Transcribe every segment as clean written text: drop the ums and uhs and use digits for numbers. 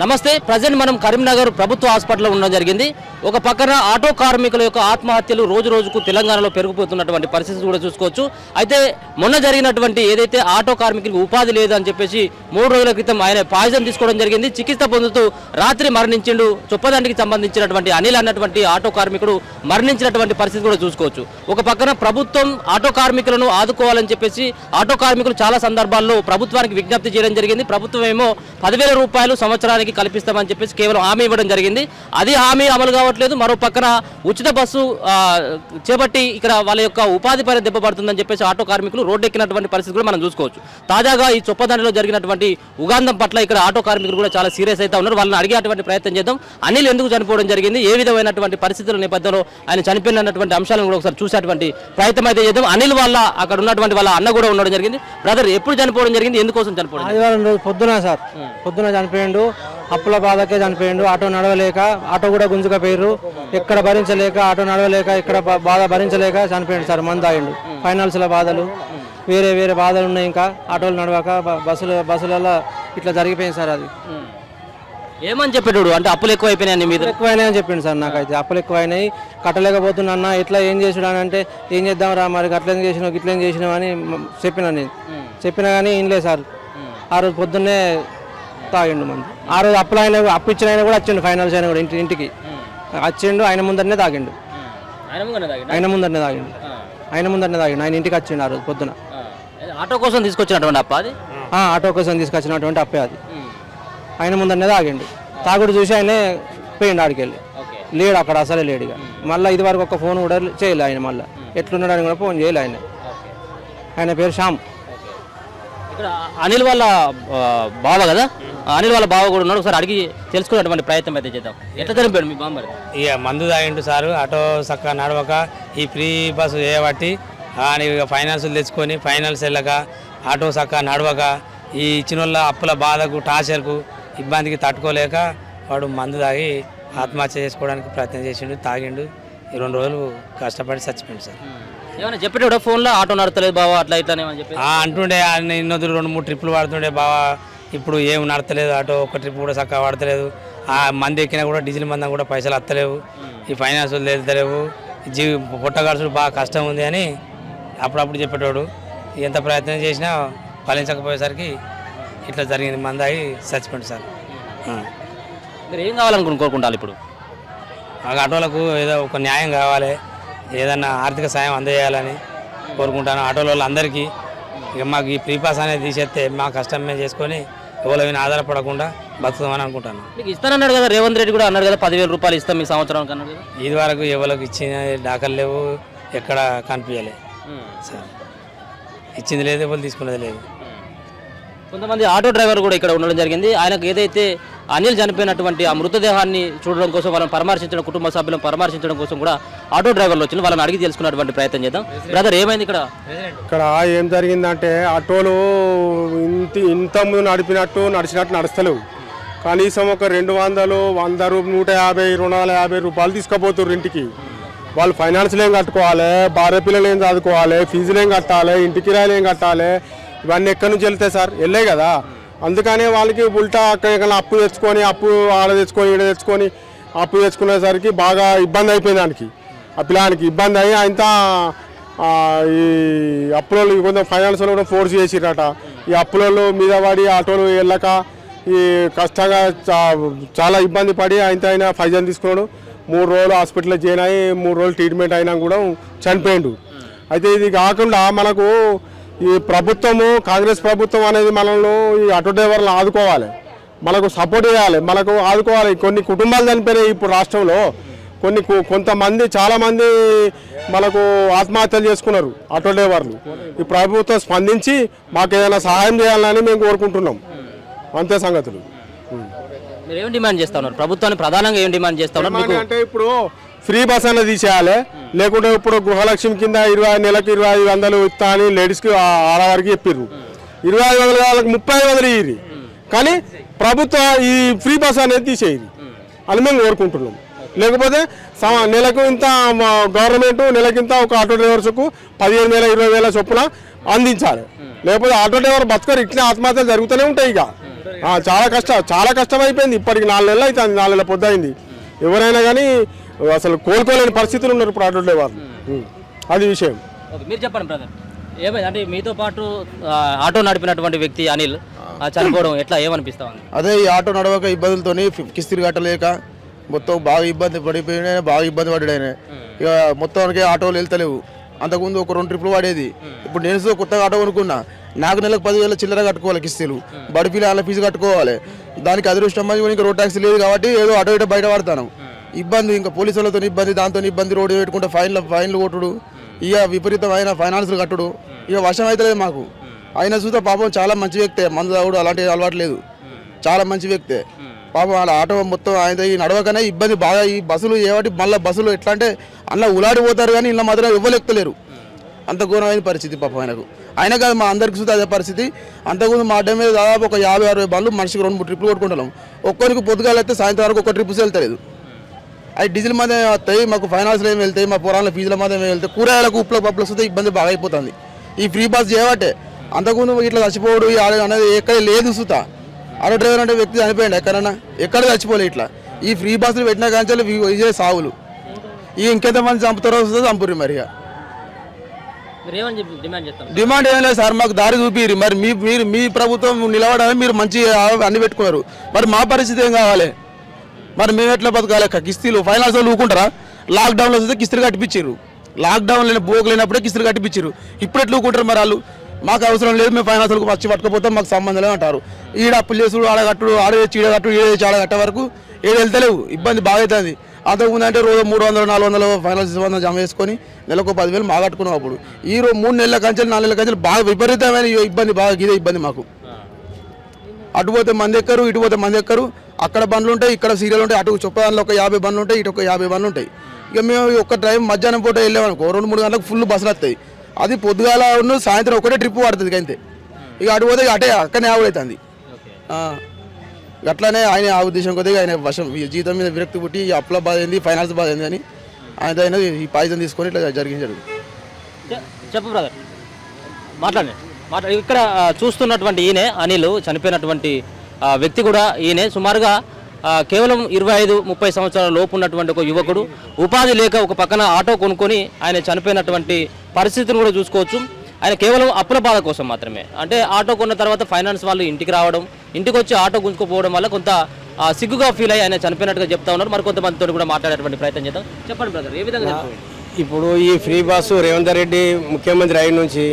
నమస్తే. ప్రజెంట్ మనం కరీంనగర్ ప్రభుత్వ హాస్పిటల్లో ఉండడం జరిగింది. ఒక పక్కన ఆటో కార్మికుల యొక్క ఆత్మహత్యలు రోజు రోజుకు తెలంగాణలో పెరిగిపోతున్నటువంటి పరిస్థితి కూడా చూసుకోవచ్చు. అయితే మొన్న జరిగినటువంటి ఏదైతే ఆటో కార్మికులకు ఉపాధి లేదు అని చెప్పేసి 3 రోజుల క్రితం ఆయన పాయిజన్ తీసుకోవడం జరిగింది. చికిత్స పొందుతూ రాత్రి మరణించిండు. చొప్పదండికి సంబంధించినటువంటి అనిల్ అన్నటువంటి ఆటో కార్మికుడు మరణించినటువంటి పరిస్థితి కూడా చూసుకోవచ్చు. ఒక పక్కన ప్రభుత్వం ఆటో కార్మికులను ఆదుకోవాలని చెప్పేసి ఆటో కార్మికులు చాలా సందర్భాల్లో ప్రభుత్వానికి విజ్ఞప్తి చేయడం జరిగింది. ప్రభుత్వం ఏమో 10,000 రూపాయలు సంవత్సరానికి కల్పిస్తామని చెప్పేసి కేవలం హామీ ఇవ్వడం జరిగింది. అది హామీ అమలు కావట్లేదు. మరో పక్కన ఉచిత బస్సు చేపట్టి ఇక్కడ వాళ్ళ యొక్క ఉపాధి పైన దెబ్బపడుతుందని చెప్పేసి ఆటో కార్మికులు రోడ్డెక్కినటువంటి పరిస్థితి కూడా మనం చూసుకోవచ్చు. తాజాగా ఈ చొప్పదండిలో జరిగినటువంటి ఉగాంధం పట్ల ఇక్కడ ఆటో కార్మికులు కూడా చాలా సీరియస్ అయితే ఉన్నారు. వాళ్ళని అడిగేటువంటి ప్రయత్నం చేద్దాం. అనిల్ ఎందుకు చనిపోవడం జరిగింది, ఏ విధమైనటువంటి పరిస్థితుల నేపథ్యంలో ఆయన చనిపోయినటువంటి అంశాలను కూడా ఒకసారి చూసేటువంటి ప్రయత్నం అయితే చేద్దాం. అనిల్ వాళ్ళ అక్కడ ఉన్నటువంటి వాళ్ళ అన్న కూడా ఉండడం జరిగింది. బ్రదర్, ఎప్పుడు చనిపోవడం జరిగింది, ఎందుకోసం చనిపోవడం? ఆదివారం రోజు పొద్దున చనిపోయిండు. అప్పుల బాధకే చనిపోయిండు. ఆటో నడవలేక, ఆటో కూడా గుంజుకపోయారు. ఎక్కడ భరించలేక, ఆటో నడవలేక, ఇక్కడ బాధ భరించలేక చనిపోయిండు సార్. మందు తాగిండు. ఫైనాన్షియల్ బాధలు, వేరే బాధలు ఉన్నాయి. ఇంకా ఆటోలు నడవక బస్సులలో ఇట్లా జరిగిపోయింది సార్. అది ఏమని చెప్పాడు అంటే అప్పులు ఎక్కువ అయిపోయినాయి, మీద ఎక్కువైనాయి అని చెప్పిండు సార్. నాకైతే అప్పులు ఎక్కువైనాయి, కట్టలేకపోతున్నా. ఎట్లా ఏం చేసాడు అని అంటే, ఏం చేద్దాం రా మరి, అట్లేం చేసినావు ఇట్లేం చేసినావు అని చెప్పినా కానీ ఏం లేదు సార్. ఆ రోజు పొద్దున్నే తాగిండు మంది. ఆ రోజు అప్పు ఇచ్చిన ఆయన కూడా వచ్చిండు. ఫైనాన్స్ అయినా కూడా ఇంటికి వచ్చిండు. ఆయన ముందరనే తాగిండు. ఆయన ఇంటికి వచ్చిండు ఆ రోజు పొద్దున. ఆటో కోసం తీసుకొచ్చినటువంటి అప్ప అది? ఆటో కోసం తీసుకొచ్చినటువంటి అప్పే అది. ఆయన ముందరనే తాగిండు. తాగుడు చూసి ఆయనే పోయిండు. ఆడికి వెళ్ళి లేడు అక్కడ, అసలే లేడు. ఇక మళ్ళీ ఇది వరకు ఒక ఫోన్ కూడా చేయలే ఆయన. మళ్ళీ ఎట్లున్నాడు అని కూడా ఫోన్ చేయలే ఆయన పేరు శ్యామ్. ఇక్కడ అనిల్ వాళ్ళ బావ కదా, అనిల్ వాళ్ళ బావ కూడా ఉన్నాడు. ఒకసారి అడిగి తెలుసుకునేటువంటి ప్రయత్నం అయితే చేద్దాం. ఎట్లా చనిపోయాడు మీ బామ్మడి? ఇక మందు తాగిండు సారు. ఆటో చక్కగా నడవక, ఈ ఫ్రీ బస్సు చేయబట్టి ఫైనాన్సులు తెచ్చుకొని ఫైనాన్స్ వెళ్ళక, ఆటో చక్కగా నడవక, ఈ ఇచ్చిన వాళ్ళ అప్పుల బాధకు, టార్చర్కు, ఇబ్బందికి తట్టుకోలేక వాడు మందు తాగి ఆత్మహత్య చేసుకోవడానికి ప్రయత్నం చేసిండు. తాగిండు. ఈ 2 రోజులు కష్టపడి చచ్చిపోయింది సార్. ఏమైనా చెప్పేటప్పుడు ఫోన్లో ఆటో నడతలేదు బావా అట్లా ఇట్లానే చెప్పి అంటుండే. ఇన్నొద్దు 2-3 ట్రిప్పులు వాడుతుండే బావా. ఇప్పుడు ఏం నడతలేదు ఆటో, ఒక ట్రిప్ కూడా చక్కగా వాడతలేదు. ఆ మంది ఎక్కినా కూడా డీజిల్ మందం కూడా పైసలు వస్తలేవు, ఈ ఫైనాన్సులు తెలుతలేవు, పుట్టగడుచుడు బాగా కష్టం ఉంది అని అప్పుడప్పుడు చెప్పేటోడు. ఎంత ప్రయత్నం చేసినా ఫలించకపోయేసరికి ఇట్లా జరిగింది. మందాయి చచ్చిపోయింది సార్. మీరు ఏం కావాలనుకుని కోరుకుంటారు ఇప్పుడు? మాకు ఆటోలకు ఏదో ఒక న్యాయం కావాలి, ఏదన్నా ఆర్థిక సాయం అందజేయాలని కోరుకుంటాను. ఆటోల వాళ్ళందరికీ ఇక మాకు ఈ ఫ్రీ పాస్ అనేది తీసేస్తే మా కష్టం మేము చేసుకొని ఎవరైనా ఆధారపడకుండా బతుకుతామని అనుకుంటాను. మీకు ఇస్తానన్నాడు కదా రేవంత్ రెడ్డి కూడా అన్నాడు కదా, 10,000 రూపాయలు ఇస్తాం మీ సంవత్సరానికి అన్నాడు కదా. ఇది వరకు ఎవరికి ఇచ్చిన దాఖలు లేవు, ఎక్కడ కనిపించలే సార్. ఇచ్చింది లేదు, ఎవరు తీసుకున్నది లేదు. కొంతమంది ఆటో డ్రైవర్ కూడా ఇక్కడ ఉండడం జరిగింది. ఆయనకు ఏదైతే అనిల్ చనిపోయినటువంటి ఆ మృతదేహాన్ని చూడడం కోసం, వాళ్ళని పరామర్శించడం, కుటుంబ సభ్యులను పరామర్శించడం కోసం కూడా ఆటో డ్రైవర్లు వచ్చి వాళ్ళని అడిగి తెలుసుకున్నటువంటి ప్రయత్నం చేద్దాం. బ్రదర్, ఏమైంది ఇక్కడ? ఏం జరిగిందంటే, ఆటోలు ఇంత ముందు నడిచినట్టు నడుస్తలేవు. కనీసం ఒక 200, 100, 150, 250 రూపాయలు తీసుకుపోతారు ఇంటికి. వాళ్ళు ఫైనాన్స్లు ఏం కట్టుకోవాలి, భార్య పిల్లలు ఏం చదువుకోవాలి, ఫీజులు ఏం కట్టాలి, ఇంటి కిరాయిలు ఏం కట్టాలి, ఇవన్నీ ఎక్కడి నుంచి వెళ్తాయి సార్? వెళ్ళాయి కదా. అందుకనే వాళ్ళకి ఉల్టా అక్కడ అప్పు తెచ్చుకొని, అప్పు ఆడ తెచ్చుకొని, ఈడ తెచ్చుకొని, అప్పు తెచ్చుకునేసరికి బాగా ఇబ్బంది అయిపోయింది. దానికి ఆ పిల్లానికి ఇబ్బంది అయ్యి ఆయన ఈ అప్పులలో కొంచెం ఫైనాన్స్లో కూడా ఫోర్స్ చేసిరట. ఈ అప్పులలో మీద పడి ఆటోలు వెళ్ళక ఈ కష్టంగా చాలా ఇబ్బంది పడి ఆయన ఫైజన్ తీసుకున్నాడు. 3 రోజులు హాస్పిటల్లో జాయిన్ అయ్యి 3 రోజులు ట్రీట్మెంట్ అయినా కూడా చనిపోయిండు. అయితే ఇది కాకుండా మనకు ఈ ప్రభుత్వము, కాంగ్రెస్ ప్రభుత్వం అనేది మనల్ని ఈ ఆటో డ్రైవర్లను ఆదుకోవాలి, మనకు సపోర్ట్ చేయాలి, మనకు ఆదుకోవాలి. కొన్ని కుటుంబాలు చనిపోయినాయి ఇప్పుడు రాష్ట్రంలో. కొంతమంది, చాలామంది మనకు ఆత్మహత్యలు చేసుకున్నారు ఆటో డ్రైవర్లు. ఈ ప్రభుత్వం స్పందించి మాకు ఏదైనా సహాయం చేయాలని మేము కోరుకుంటున్నాం. అంతే సంగతులు. మీరు ఏం డిమాండ్ చేస్తా ఉన్నారు ప్రభుత్వాన్ని? ప్రధానంగా ఏం డిమాండ్ చేస్తా ఉన్నారు అంటే, ఇప్పుడు ఫ్రీ బస్ అనేది తీసేయాలి, లేకుంటే ఇప్పుడు గృహలక్ష్మి కింద నెలకు 2500 ఇస్తా అని లేడీస్కి, ఆడవారికి చెప్పారు. 2500 వాళ్ళకి 3500 ఇయ్యి. కానీ ప్రభుత్వం ఈ ఫ్రీ బస్ అనేది తీసేది అని మేము కోరుకుంటున్నాం. లేకపోతే నెలకు ఇంత గవర్నమెంట్ నెలకింత ఒక ఆటో డ్రైవర్స్కు 15,000, 20,000 చొప్పున అందించాలి. లేకపోతే ఆటో డ్రైవర్ బతకరు. ఇట్లా ఆత్మహత్యలు జరుగుతూనే ఉంటాయి. ఇక చాలా కష్టం అయిపోయింది. ఇప్పటికి 4 నెలలు అవుతుంది, 4 నెలల పొద్దు అయింది. ఎవరైనా కానీ అసలు కోలుకోలేని పరిస్థితులు ఉన్నారు ఇప్పుడు ఆటో డ్రైవర్లు. అది విషయం. మీరు చెప్పండి బ్రదర్, ఏమైంది అంటే మీతో పాటు ఆటో నడిపినటువంటి వ్యక్తి అనిల్ చనిపోవడం ఎట్లా ఏమనిపిస్తా ఉంది? అదే ఈ ఆటో నడవక ఇబ్బందులతోని కిస్తీలు కట్టలేక మొత్తం బాగా ఇబ్బంది పడిపోయినా, బాగా ఇబ్బంది పడ్డాడు. ఇక మొత్తానికి ఆటోలు వెళ్తలేవు. అంతకుముందు ఒక 2 ట్రిప్పులు పడేది. ఇప్పుడు నేను కొత్తగా ఆటో కొనుక్కున్నా, నాకు నెలకు 10,000 చిల్లర కట్టుకోవాలి కిస్తీలు, బడి పిల్లల ఫీజు కట్టుకోవాలి. దానికి అదృష్టం ఇంకా రోడ్ ట్యాక్సీ లేదు కాబట్టి ఏదో ఆటో ఇటో బయట పడతాను. ఇబ్బంది, ఇంకా పోలీసు వాళ్ళతో ఇబ్బంది, దాంతో ఇబ్బంది, రోడ్డు పెట్టుకుంటే ఫైన్లు కొట్టుడు, ఇక విపరీతమైన ఫైనాన్స్లు కట్టుడు, ఇక వశం అయితే లేదు మాకు. అయినా చూస్తే పాపం చాలా మంచి వ్యక్తే, మందు తాగుడు అలాంటి అలవాటు లేదు, చాలా మంచి వ్యక్తే పాపం. వాళ్ళ ఆటో మొత్తం ఆయన ఈ నడవకనే ఇబ్బంది బాగా. ఈ బస్సులు ఏవాటి మళ్ళీ బస్సులు ఎట్లా అంటే అలా ఉలాడిపోతారు కానీ ఇలా మాత్రం ఇవ్వలేకపోలేరు. అంత ఘోరమైన పరిస్థితి పాపం ఆయనకు. అయినా కాదు మా అందరికి చూస్తే అదే పరిస్థితి. అంతకుముందు మా అడ్డ మీద దాదాపు ఒక 50-60 బండ్లు మనిషికి 2-3 ట్రిప్పులు కొట్టుకుంటున్నాం. ఒక్కరికి పొద్దుగాలు అయితే సాయంత్రం వరకు ఒక ట్రిప్స్ వెళ్తలేదు. అవి డీజిల్ మీద వస్తాయి, మాకు ఫైనాన్స్లో ఏమి వెళ్తాయి, మా పురాణాల ఫీజుల మీద ఏమి వెళ్తాయి, కూరగాయలకు ఉప్పుల పప్పులు వస్తే ఇబ్బంది బాగా అయిపోతుంది. ఈ ఫ్రీ బస్ చేయబట్టే. అంతకుముందు ఇట్లా చచ్చిపోవడం అనేది ఎక్కడ లేదు. సుతా ఆటో డ్రైవర్ అంటే వ్యక్తి చనిపోయాడు ఎక్కడన్నా, ఎక్కడ చచ్చిపోలే. ఇట్లా ఈ ఫ్రీ బస్సులు పెట్టినా కానీ ఇదే సావులు. ఈ ఇంకెంతమంది చంపుతారో వస్తే చంపుర్రి. మరి డిమాండ్ ఏం లేదు సార్, మాకు దారి చూపిరి. మరి మీ ప్రభుత్వం నిలబడాలని మీరు మంచి అన్ని పెట్టుకున్నారు, మరి మా పరిస్థితి ఏం కావాలి? మరి మేము ఎట్లా బతకాలి? కిస్తీలు ఫైనాన్స్ వాళ్ళు ఊకుంటారా? లాక్డౌన్లో వస్తే కిస్తీలు కట్టిపించారు. లాక్డౌన్ లేని బోకు లేనప్పుడే కిస్తీలు కట్టిపించారు. ఇప్పుడు ఎట్లా ఊకుంటారు మరి వాళ్ళు? మాకు అవసరం లేదు, మేము ఫైనాన్స్ వాళ్ళకి వచ్చి పట్టుకపోతాం, మాకు సంబంధం లేదు అంటారు. ఈడ అప్పులు చేసుడు, ఆడ కట్టుడు, ఆడ చీడ కట్టుడు, ఈడ ఆడ కట్టే వరకు ఏడు వెళ్తలేవు. ఇబ్బంది బాగా అవుతుంది. అంతకుముందు అంటే రోజు 300-400 ఫైనాన్స్ సంబంధం జమ చేసుకొని నెలకు 10,000 మా కట్టుకున్నాం. అప్పుడు ఈ 3 నెలల కంచెలు 4 నెలల కంచెలు బాగా విపరీతమైన ఇబ్బంది, బాగా ఇదే ఇబ్బంది మాకు. అటు పోతే మంది ఎక్కరు, ఇటు పోతే మంది ఎక్కరు. అక్కడ బండ్లు ఉంటాయి, ఇక్కడ సీరియల్ ఉంటాయి. అటు చొప్పదానిలో ఒక 50 బండ్లు ఉంటాయి, ఇటు ఒక 50 బండ్లు ఉంటాయి. ఇక మేము ఒక టైం మధ్యాహ్నం పూట వెళ్ళామనుకో 2-3 గంటలకు ఫుల్ బస్సులు వస్తాయి. అది పొద్దుగాల సాయంత్రం ఒకటే ట్రిప్ పడుతుంది అంతే. ఇక అటు పోతే అటే అక్కడనే ఆవుడవుతుంది. అట్లానే ఆయన ఆ ఉద్దేశం కొద్దిగా ఆయన వశం జీవితం మీద విరక్తి పుట్టి అప్పుల బాధ ఏంది, ఫైనాన్స్ బాధ ఏంది అని ఆయన ఈ పాయిజన్ తీసుకొని ఇట్లా జరిగించాడు. చెప్పు బ్రదర్, మాట్లాడండి. ఇక్కడ చూస్తున్నటువంటి ఈయనే అనిల్ చనిపోయినటువంటి వ్యక్తి కూడా ఈయనే. సుమారుగా కేవలం 25-30 సంవత్సరాల లోపు ఉన్నటువంటి ఒక యువకుడు, ఉపాధి లేక ఒక పక్కన ఆటో కొనుక్కొని ఆయన చనిపోయినటువంటి పరిస్థితిని కూడా చూసుకోవచ్చు. ఆయన కేవలం అప్పుల బాధ కోసం మాత్రమే. అంటే ఆటో కొన్న తర్వాత ఫైనాన్స్ వాళ్ళు ఇంటికి రావడం, ఇంటికి వచ్చి ఆటో గుంజుకుపోవడం వల్ల కొంత సిగ్గుగా ఫీల్ అయ్యి ఆయన చనిపోయినట్టుగా చెప్తా ఉన్నారు. మరి కొంతమందితో కూడా మాట్లాడేటువంటి ప్రయత్నం చేద్దాం. చెప్పండి బ్రదర్, ఏ విధంగా ఇప్పుడు ఈ ఫ్రీ బస్సు రేవంత్ రెడ్డి ముఖ్యమంత్రి అయిన నుంచి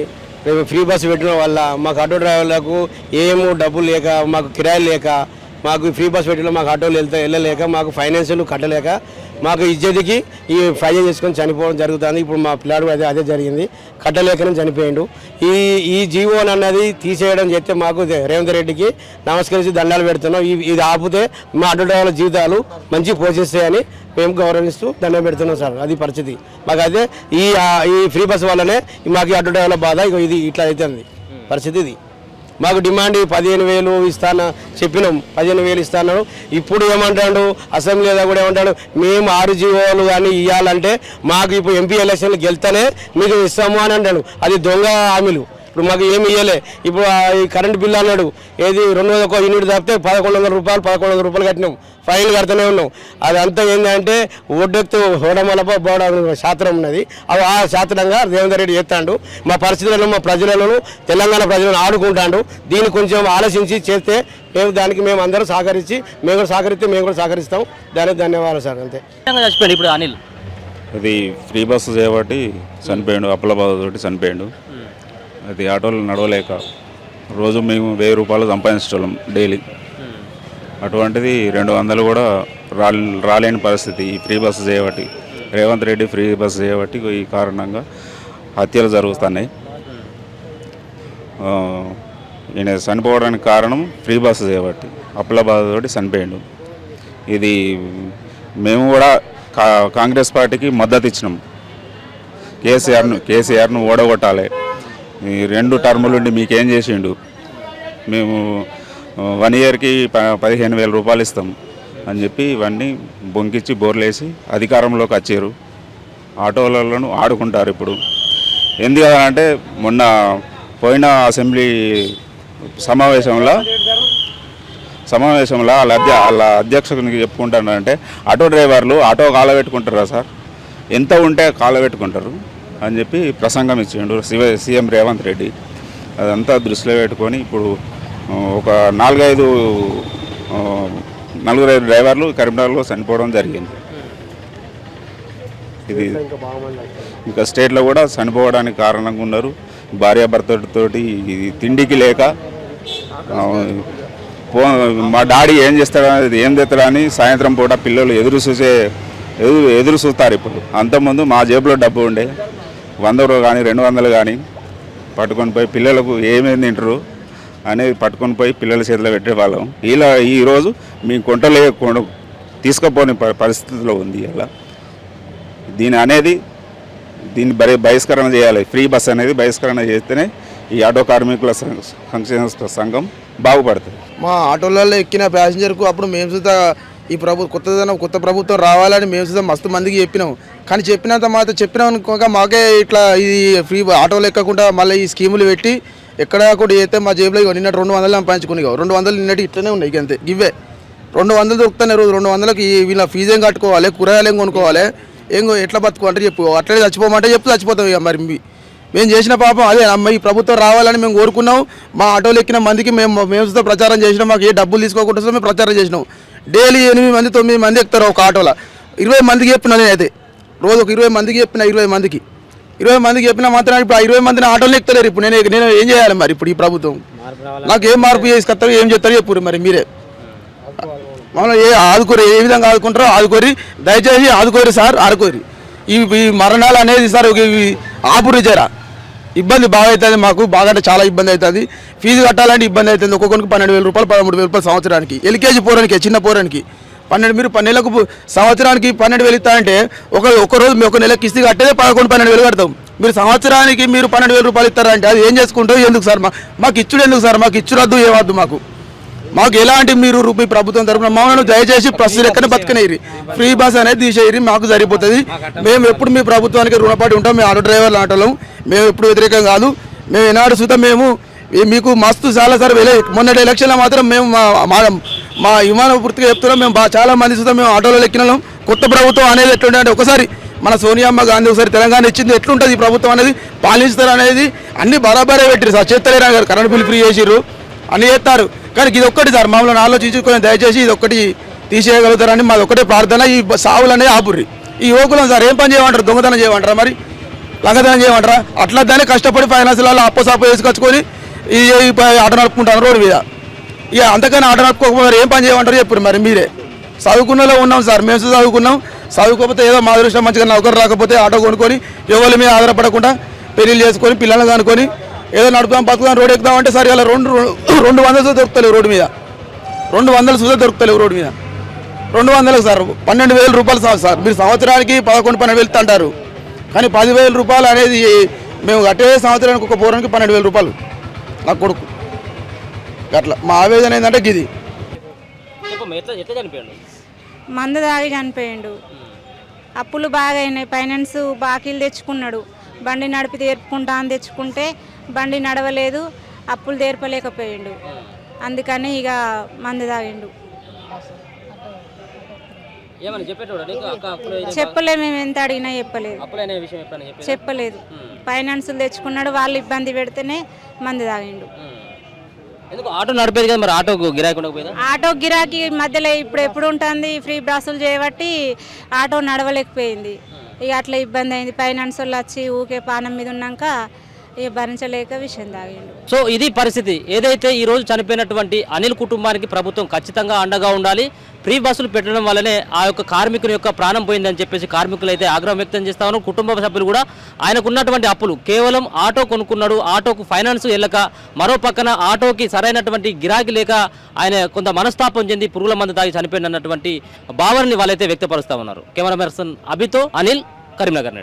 ఫ్రీ బస్సు పెట్టడం వల్ల మాకు ఆటో డ్రైవర్లకు ఏమో డబ్బులు లేక, మాకు కిరాయిలు లేక, మాకు ఫ్రీ బస్ పెట్టడం, మాకు ఆటోలు వెళ్ళలేక, మాకు ఫైనాన్షియల్ కట్టలేక, మాకు ఇజ్జతికి ఈ ఫైన్ చేసుకొని చనిపోవడం జరుగుతుంది. ఇప్పుడు మా పిల్లాడు అదే జరిగింది, కట్టలేకనే చనిపోయిండు. ఈ జీవో అన్నది తీసేయడం చేస్తే మాకు రేవంత్ రెడ్డికి నమస్కరించి దండాలు పెడుతున్నాం. ఇది ఆపితే మా ఆటో డ్రైవర్ల జీవితాలు మంచి పోషిస్తాయని మేము గౌరవిస్తూ దండం పెడుతున్నాం సార్. అది పరిస్థితి మాకు. అదే ఈ ఫ్రీ బస్ వల్లనే మాకు ఆటో డ్రైవర్ల బాధ ఇది ఇట్లా అవుతుంది పరిస్థితి. ఇది మాకు డిమాండ్ 15,000 ఇస్తాను చెప్పినాం, 15,000 ఇస్తాను. ఇప్పుడు ఏమంటాడు అసెంబ్లీ కూడా ఏమంటాడు, మేము 6 జీవోలు కానీ ఇవ్వాలంటే మాకు ఇప్పుడు ఎంపీ ఎలక్షన్లు గెలుతనే మీకు ఇస్తాము అని అంటాడు. అది దొంగ హామీలు. ఇప్పుడు మాకు ఏమి ఇవ్వలే. ఇప్పుడు ఈ కరెంట్ బిల్లు అన్నాడు, ఏది 200 యూనిట్ తప్పితే 1,100 రూపాయలు కట్టినాం, ఫైన్ కడుతూనే ఉన్నాం. అదంతా ఏంటంటే ఒడ్డెత్తు హోడమలప బోడ శాస్త్రం ఉన్నది. ఆ శాస్త్రంగా రేవంత్ రెడ్డి చేస్తాడు. మా పరిస్థితులను, మా ప్రజలను, తెలంగాణ ప్రజలను ఆడుకుంటాడు. దీన్ని కొంచెం ఆలోచించి చేస్తే మేము అందరూ సహకరించి మేము కూడా సహకరిస్తాం. దానికి ధన్యవాదాలు సార్. అంతే. ఇప్పుడు అనిల్ అది ఫ్రీ బస్సు చేయబట్టి చనిపోయాడు, అప్పుల బాధతోటి చనిపోయాడు. అది ఆటోలు నడవలేక రోజు మేము 1000 రూపాయలు సంపాదించడం డైలీ. అటువంటిది 200 కూడా రాలేని పరిస్థితి ఈ ఫ్రీ బస్సు చేయబట్టి. రేవంత్ రెడ్డి ఫ్రీ బస్సు చేయబట్టి ఈ కారణంగా హత్యలు జరుగుతున్నాయి. ఈయన చనిపోవడానికి కారణం ఫ్రీ బస్సు చేయబట్టి, అప్పుల బాధతోటి చనిపోయాడు. ఇది మేము కూడా కాంగ్రెస్ పార్టీకి మద్దతు ఇచ్చినాం. కేసీఆర్ను ఓడగొట్టాలి, ఈ 2 టర్ములుండి మీకేం చేసిండు, మేము 1 ఇయర్కి 15,000 రూపాయలు ఇస్తాం అని చెప్పి ఇవన్నీ బొంకిచ్చి బోర్లేసి అధికారంలోకి వచ్చారు. ఆటోలను ఆడుకుంటారు ఇప్పుడు. ఎందుకంటే మొన్న పోయిన అసెంబ్లీ సమావేశంలో సమావేశంలో వాళ్ళ అధ్యక్షునికి చెప్పుకుంటానంటే ఆటో డ్రైవర్లు ఆటో కాలబెట్టుకుంటారా సార్, ఎంత ఉంటే కాలబెట్టుకుంటారు అని చెప్పి ప్రసంగం ఇచ్చిండు సీఎం రేవంత్ రెడ్డి. అదంతా దృష్టిలో పెట్టుకొని ఇప్పుడు ఒక నలుగురు డ్రైవర్లు కరీంనగర్లో చనిపోవడం జరిగింది. ఇది ఇంకా స్టేట్లో కూడా చనిపోవడానికి కారణంగా ఉన్నారు. భార్యాభర్తతోటి ఇది తిండికి లేక మా డాడీ ఏం చేస్తాడా ఏం తెస్తాడా అని సాయంత్రం పూట పిల్లలు ఎదురు చూస్తారు. ఇప్పుడు అంతకుముందు మా జేబులో డబ్బు ఉండే 100 కానీ 200 కానీ పట్టుకొని పోయి పిల్లలకు ఏమేమి తింటారు అనేది పట్టుకొని పోయి పిల్లల చేతిలో పెట్టేవాళ్ళం. ఈరోజు మీ కొంటలే తీసుకుపోని పరిస్థితిలో ఉంది. ఇలా దీన్ని బహిష్కరణ చేయాలి. ఫ్రీ బస్ అనేది బహిష్కరణ చేస్తేనే ఈ ఆటో కార్మికుల సంక్షేమ సంఘం బాగుపడుతుంది. మా ఆటోలలో ఎక్కిన ప్యాసింజర్కు అప్పుడు మేము సుధా ఈ కొత్త ప్రభుత్వం రావాలని మేము సుధా మస్తు మందికి చెప్పినాం. కానీ చెప్పినంత మాత్రం చెప్పినాం అనుకోక మాకే ఇట్లా ఇది ఫ్రీ ఆటోలు ఎక్కకుండా మళ్ళీ ఈ స్కీములు పెట్టి ఎక్కడ కూడా చేస్తే మా జేబులో నిన్నటి 200 పంచుకుని 200 నిన్నటి ఇట్లనే ఉన్నాయి. అంతే ఇవే 200 దొరుకుతాయి రోజు. 200కి వీళ్ళ ఫీజు ఏం కట్టుకోవాలి, కూరగాయలు ఏం కొనుక్కోవాలి, ఎట్లా బతుకోవాలంటే చెప్పు. అట్లనే చచ్చిపోమంటే చచ్చిపోతాం. ఇక మరి మేము చేసిన పాపం అదే అమ్మ. ఈ ప్రభుత్వం రావాలని మేము కోరుకున్నాం. మా ఆటోలు ఎక్కిన మందికి మేము ప్రచారం చేసినాం. మాకు ఏ డబ్బులు తీసుకోకుండా మేము ప్రచారం చేసినాం. డైలీ 8 మంది 9 మంది ఎక్కుతారు ఒక ఆటోలో. 20 మందికి చెప్పినా నేనైతే రోజు ఒక 20 మందికి చెప్పిన 20 మందికి చెప్పినా మాత్రం ఇప్పుడు 20 మందిని ఆటోలు ఎక్కుతలేరు. ఇప్పుడు నేను ఏం చేయాలి మరి? ఇప్పుడు ఈ ప్రభుత్వం నాకు ఏం మార్పు చేసుకొస్తారు, ఏం చెప్తారు చెప్పు మరి మీరే. మమ్మల్ని ఆదుకోరు, ఏ విధంగా ఆదుకుంటారో ఆదుకోరి, దయచేసి ఆదుకోరి సార్, ఆదుకోరి. ఈ మరణాలు అనేది సార్ ఆపురి జరా ఇబ్బంది బాగా అవుతుంది మాకు. బాగా అంటే చాలా ఇబ్బంది అవుతుంది. ఫీజు కట్టాలంటే ఇబ్బంది అవుతుంది. ఒక్కొక్కరికి 12,000 రూపాయలు 13,000 రూపాయలు సంవత్సరానికి. ఎల్కేజీ పోరానికి చిన్న పోరానికి 12 మీరు 12 నెలలకు సంవత్సరానికి 12,000 ఇస్తారంటే ఒక రోజు ఒక నెల కిస్తీ కట్టేదే 11-12,000 కడతాం. మీరు సంవత్సరానికి మీరు 12,000 రూపాయలు ఇస్తారంటే అది ఏం చేసుకుంటారు? ఎందుకు సార్? మాకు ఇచ్చుడు ఎందుకు సార్? మాకు ఇచ్చురద్దు ఏవద్దు. మాకు ఎలాంటి మీరు రూపాయి ప్రభుత్వం తరఫున మమ్మల్ని దయచేసి ప్రస్తుతం ఎక్కడ బతకనేరి ఫ్రీ బస్ అనేది తీసేయరి, మాకు సరిపోతుంది. మేము ఎప్పుడు మీ ప్రభుత్వానికి రుణపడి ఉంటాం. మేము ఆటో డ్రైవర్లు ఆటోలం, మేము ఎప్పుడు వ్యతిరేకం కాదు. మేము ఏనాడు సుతం మేము మీకు మస్తు చాలా సార్ మొన్నటి ఎలక్షన్లో మాత్రం మేము మా విమాన పూర్తిగా చెప్తున్నాం. మేము చాలా మంది సుతం మేము ఆటోలో ఎక్కినాం. కొత్త ప్రభుత్వం అనేది ఎట్లుంటే అంటే ఒకసారి మన సోనియమ్మ గాంధీ ఒకసారి తెలంగాణ ఇచ్చింది, ఎట్లుంటుంది ఈ ప్రభుత్వం అనేది పాలిస్తారు అనేది అన్ని బరాబరే పెట్టారు సార్. చేస్తలేరా గారు కరెంట్ బిల్ ఫ్రీ చేసిర్రు, అన్ని చేస్తారు. కానీ ఇది ఒక్కటి సార్ మమ్మల్ని ఆలోచించుకొని దయచేసి ఇది ఒక్కటి తీసేయగలుగుతారని మాది ఒక్కటే ప్రార్థన. ఈ సావులు అనేది ఆపుర్రి. ఈ యువకులను సార్ ఏం పని చేయమంటారు? దొంగతనం చేయమంటారా? మరి లంగతనం చేయమంటారా? అట్లా దాన్ని కష్టపడి ఫైనాన్స్లలో అప్పసాపు వేసుకొచ్చుకొని ఈ ఆటో నడుపుకుంటాను రోడ్డు మీద. ఇక అంతకన్నా ఆటో నడుపుకోకపోతే ఏం పని చేయమంటారు చెప్పారు మరి మీరే. చదువుకున్నలో ఉన్నాం సార్, మేము చదువుకున్నాం. చదువుకోకపోతే ఏదో మా దృష్టి మంచిగా నౌకరు రాకపోతే ఆటో కొనుక్కొని ఎవరి మీద ఆధారపడకుండా పెళ్లి చేసుకొని పిల్లలు కనుకొని ఏదో నడుపుదాం బతుకుదాం రోడ్డు ఎక్కుదామంటే సరే అలా 200 దొరుకుతలేవు రోడ్డు మీద. 200 సుధా దొరుకుతలేవు రోడ్డు మీద. 200 సార్ 12,000 రూపాయలు సార్. మీరు సంవత్సరానికి 11-12,000 అంటారు. కానీ 10,000 రూపాయలు అనేది మేము కట్టే సంవత్సరానికి ఒక పోరానికి 12,000 రూపాయలు నా కొడుకు. అట్లా మా ఆవేదన ఏంటంటే గిది. మందు తాగి చనిపోయిండు. అప్పులు బాగా అయినాయి. ఫైనాన్స్ బాకీలు తెచ్చుకున్నాడు. బండి నడిపి తీర్పుకుంటా అని తెచ్చుకుంటే బండి నడవలేదు, అప్పులు తీర్పలేకపోయిండు. అందుకని ఇక మందు తాగిండు. చెప్పలేదు, మేము ఎంత అడిగినా చెప్పలేదు. ఫైనాన్సులు తెచ్చుకున్నాడు, వాళ్ళు ఇబ్బంది పెడితేనే మందు తాగిండు. ఆటో నడిపేది కదా మరి ఆటోకు గిరాకీ ఉండకపోయిందా? ఆటో గిరాకీ మధ్యలో ఇప్పుడు ఎప్పుడు ఉంటుంది ఫ్రీ బస్సులు చేయబట్టి ఆటో నడవలేకపోయింది. ఇక అట్లా ఇబ్బంది అయింది. ఫైనాన్స్ వాళ్ళు వచ్చి ఊకే పానం మీద ఉన్నాక ఇక భరించలేక విషయం తాగిండు. సో ఇది పరిస్థితి. ఏదైతే ఈ రోజు చనిపోయినటువంటి అనిల్ కుటుంబానికి ప్రభుత్వం ఖచ్చితంగా అండగా ఉండాలి. ఫ్రీ బస్సులు పెట్టడం వల్లనే ఆ యొక్క కార్మికుని యొక్క ప్రాణం పోయిందని చెప్పేసి కార్మికులు అయితే ఆగ్రహం వ్యక్తం చేస్తా ఉన్నారు. కుటుంబ సభ్యులు కూడా ఆయనకు ఉన్నటువంటి అప్పులు కేవలం ఆటో కొనుక్కున్నాడు, ఆటోకు ఫైనాన్స్ వెళ్ళక, మరో పక్కన ఆటోకి సరైనటువంటి గిరాకీ లేక ఆయన కొంత మనస్తాపం చెంది పురుగుల మందు తాగి చనిపోయినటువంటి భావనని వాళ్ళైతే వ్యక్తపరుస్తా ఉన్నారు. కెమెరా పర్సన్ అభితో అనిల్, కరీంనగర్ నుండి.